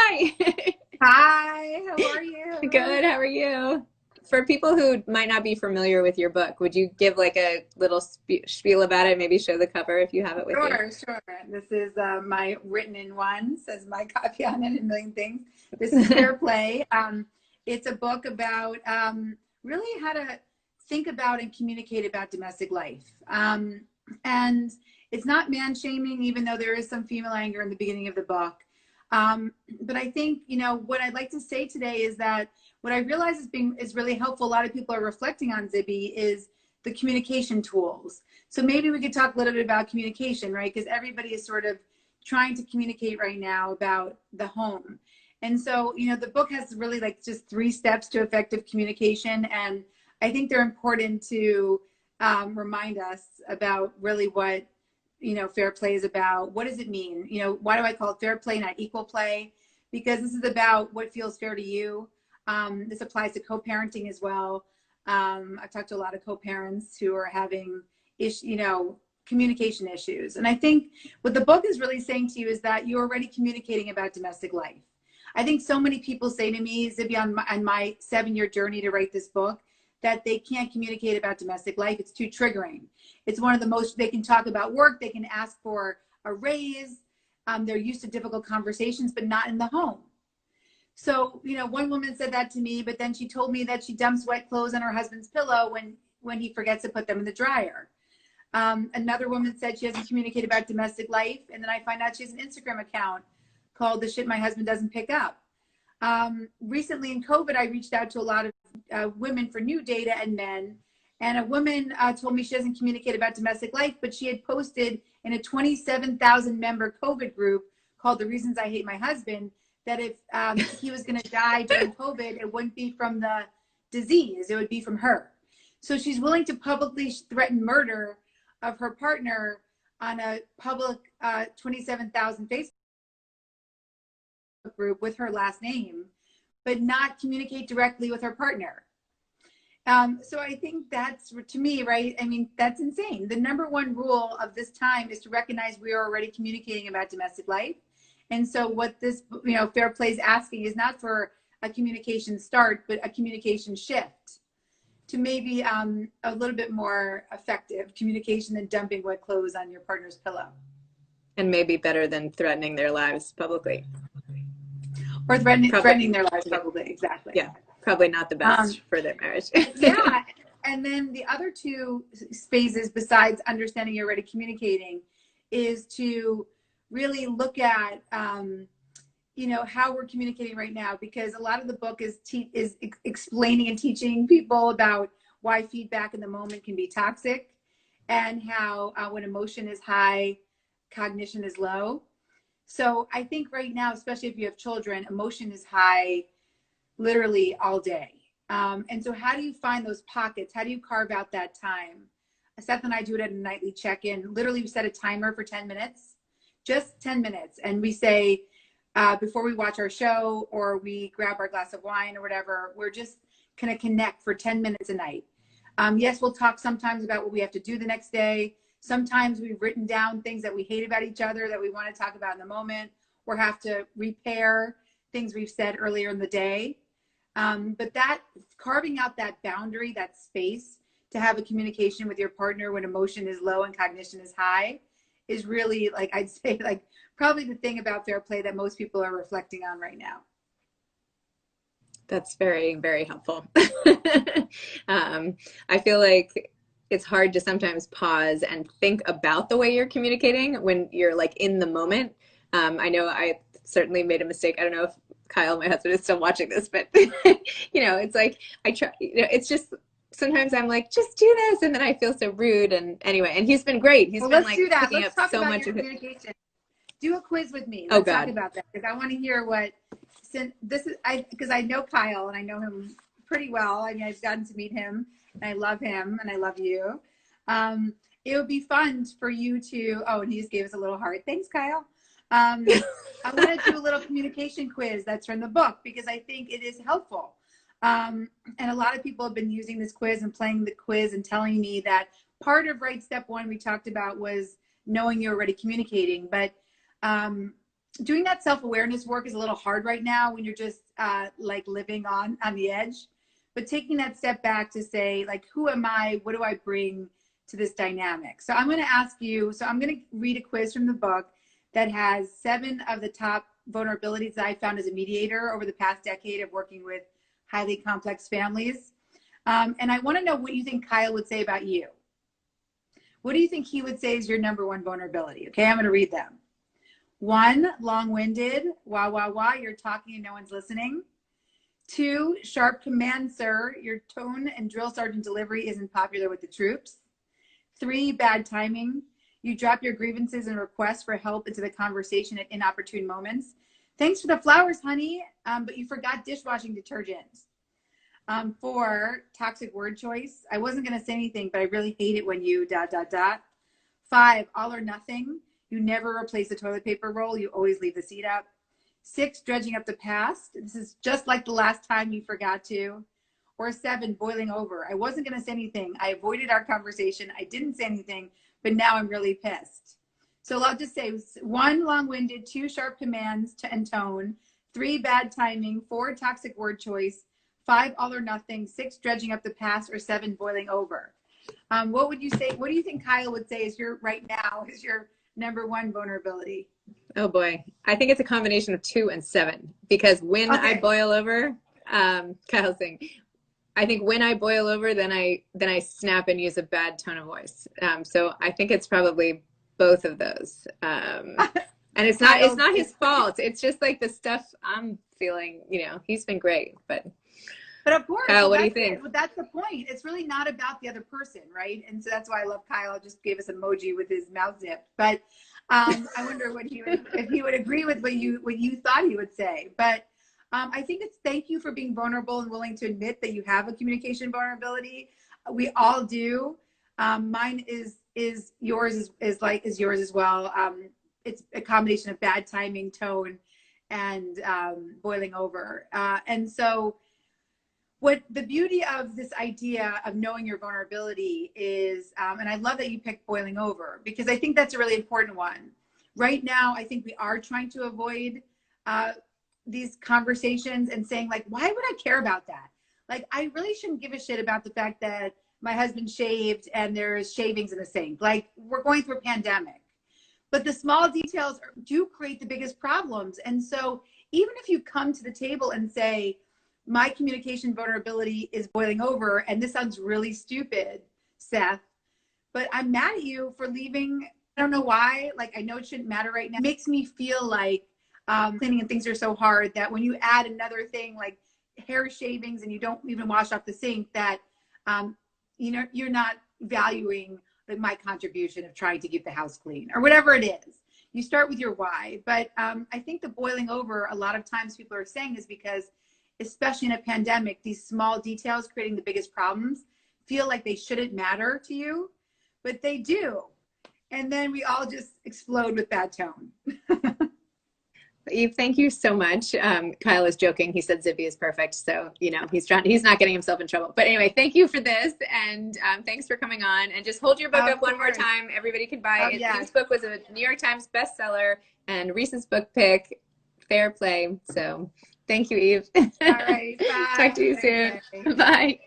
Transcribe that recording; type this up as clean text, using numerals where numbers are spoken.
Hi. Hi, how are you? Good. How are you? For people who might not be familiar with your book, would you give like a little spiel about it? Maybe show the cover if you have it with you. Sure. This is my written in one, says my copy on it, and a million things. This is Fair Play. It's a book about really how to think about and communicate about domestic life. And it's not man shaming, even though there is some female anger in the beginning of the book. But I think, what I'd like to say today is that what I realize is really helpful. A lot of people are reflecting on, Zibby, is the communication tools. So maybe we could talk a little bit about communication, right? Because everybody is sort of trying to communicate right now about the home. And so, the book has really like just 3 steps to effective communication. And I think they're important to remind us about really what, fair play is about. What does it mean? Why do I call it fair play, not equal play? Because this is about what feels fair to you. This applies to co-parenting as well. I've talked to a lot of co-parents who are having communication issues. And I think what the book is really saying to you is that you're already communicating about domestic life. I think so many people say to me, Zibby, on my 7-year journey to write this book, that they can't communicate about domestic life. It's too triggering. It's one of the most, they can talk about work, they can ask for a raise. They're used to difficult conversations, but not in the home. So, one woman said that to me, but then she told me that she dumps wet clothes on her husband's pillow when he forgets to put them in the dryer. Another woman said she hasn't communicated about domestic life, and then I find out she has an Instagram account called The Shit My Husband Doesn't Pick Up. Recently in COVID, I reached out to a lot of women for new data and men, and a woman told me she doesn't communicate about domestic life, but she had posted in a 27,000 member COVID group called The Reasons I Hate My Husband, that if he was going to die during COVID, it wouldn't be from the disease, it would be from her. So she's willing to publicly threaten murder of her partner on a public 27,000 Facebook group with her last name, but not communicate directly with her partner. So I think that's, to me, right? I mean, that's insane. The number one rule of this time is to recognize we are already communicating about domestic life. And so what this, Fair Play is asking is not for a communication start, but a communication shift to maybe a little bit more effective communication than dumping wet clothes on your partner's pillow. And maybe better than threatening their lives publicly. Or threatening their lives publicly, exactly. Yeah, probably not the best for their marriage. Yeah, and then the other 2 phases besides understanding you're already communicating is to really look at how we're communicating right now, because a lot of the book is explaining and teaching people about why feedback in the moment can be toxic, and how when emotion is high, cognition is low. So I think right now, especially if you have children, emotion is high literally all day. And so how do you find those pockets? How do you carve out that time? Seth and I do it at a nightly check-in. Literally, we set a timer for 10 minutes, just 10 minutes. And we say, before we watch our show or we grab our glass of wine or whatever, we're just going to connect for 10 minutes a night. Yes, we'll talk sometimes about what we have to do the next day. Sometimes we've written down things that we hate about each other that we want to talk about in the moment, or have to repair things we've said earlier in the day. But that carving out that boundary, that space to have a communication with your partner when emotion is low and cognition is high is really, like, I'd say, like, probably the thing about Fair Play that most people are reflecting on right now. That's very, very helpful. I feel like it's hard to sometimes pause and think about the way you're communicating when you're like in the moment. I know I certainly made a mistake. I don't know if Kyle, my husband, is still watching this, but it's like I try. It's just sometimes I'm like, just do this, and then I feel so rude. And anyway, and he's been great. He's been like picking up so much of it. Do a quiz with me. Let's talk about that, because I want to hear what. Since this is, because I know Kyle and I know him pretty well. I mean, I've gotten to meet him, and I love him, and I love you. It would be fun for you to. Oh, and he just gave us a little heart. Thanks, Kyle. I want to do a little communication quiz that's from the book, because I think it is helpful. And a lot of people have been using this quiz and playing the quiz and telling me that part of step 1 we talked about was knowing you're already communicating. But doing that self-awareness work is a little hard right now when you're just like living on the edge. But taking that step back to say, like, who am I? What do I bring to this dynamic? So I'm going to ask you, so I'm going to read a quiz from the book that has 7 of the top vulnerabilities that I found as a mediator over the past decade of working with highly complex families. And I want to know what you think Kyle would say about you. What do you think he would say is your number 1 vulnerability? Okay, I'm going to read them. 1, long-winded. Wah, wah, wah. You're talking and no one's listening. 2, sharp command, sir. Your tone and drill sergeant delivery isn't popular with the troops. 3, bad timing. You drop your grievances and requests for help into the conversation at inopportune moments. Thanks for the flowers, honey, but you forgot dishwashing detergent. 4, toxic word choice. I wasn't going to say anything, but I really hate it when you ... 5, all or nothing. You never replace the toilet paper roll. You always leave the seat up. 6, dredging up the past. This is just like the last time you forgot to. Or 7, boiling over. I wasn't going to say anything. I avoided our conversation. I didn't say anything, but now I'm really pissed. So I'll just say 1, long-winded. 2, sharp commands and tone. 3, bad timing. 4, toxic word choice. 5, all or nothing. 6, dredging up the past. Or 7, boiling over. What would you say? What do you think Kyle would say is your number 1 vulnerability? Oh boy. I think it's a combination of 2 and 7, because when I boil over, Kyle's saying, I think when I boil over, then I snap and use a bad tone of voice. So I think it's probably both of those. And it's not his fault. It's just like the stuff I'm feeling, he's been great, but of course, Kyle, what do you think? That's the point. It's really not about the other person, right? And so that's why I love Kyle. I just gave us an emoji with his mouth zipped. But I wonder if he would agree with what you thought he would say. But I think it's thank you for being vulnerable and willing to admit that you have a communication vulnerability. We all do. Mine is yours is yours as well. It's a combination of bad timing, tone, and boiling over. And so what the beauty of this idea of knowing your vulnerability is, and I love that you picked boiling over, because I think that's a really important one. Right now, I think we are trying to avoid these conversations and saying, like, why would I care about that? Like, I really shouldn't give a shit about the fact that my husband shaved and there's shavings in the sink. Like, we're going through a pandemic. But the small details do create the biggest problems. And so even if you come to the table and say, my communication vulnerability is boiling over, and this sounds really stupid, Seth, but I'm mad at you for leaving. I don't know why. Like, I know it shouldn't matter right now. It makes me feel like cleaning and things are so hard that when you add another thing like hair shavings and you don't even wash off the sink, that you're not valuing my contribution of trying to keep the house clean or whatever it is. You start with your why. But I think the boiling over, a lot of times people are saying, is because, especially in a pandemic, these small details creating the biggest problems feel like they shouldn't matter to you, but they do. And then we all just explode with bad tone. Eve, thank you so much. Kyle is joking. He said Zibby is perfect. So, he's not getting himself in trouble. But anyway, thank you for this. And thanks for coming on. And just hold your book up one more time. Everybody can buy it. Eve's book was a New York Times bestseller and Reese's book pick. Fair play. So thank you, Eve. All right. Bye. Talk to you soon. Bye.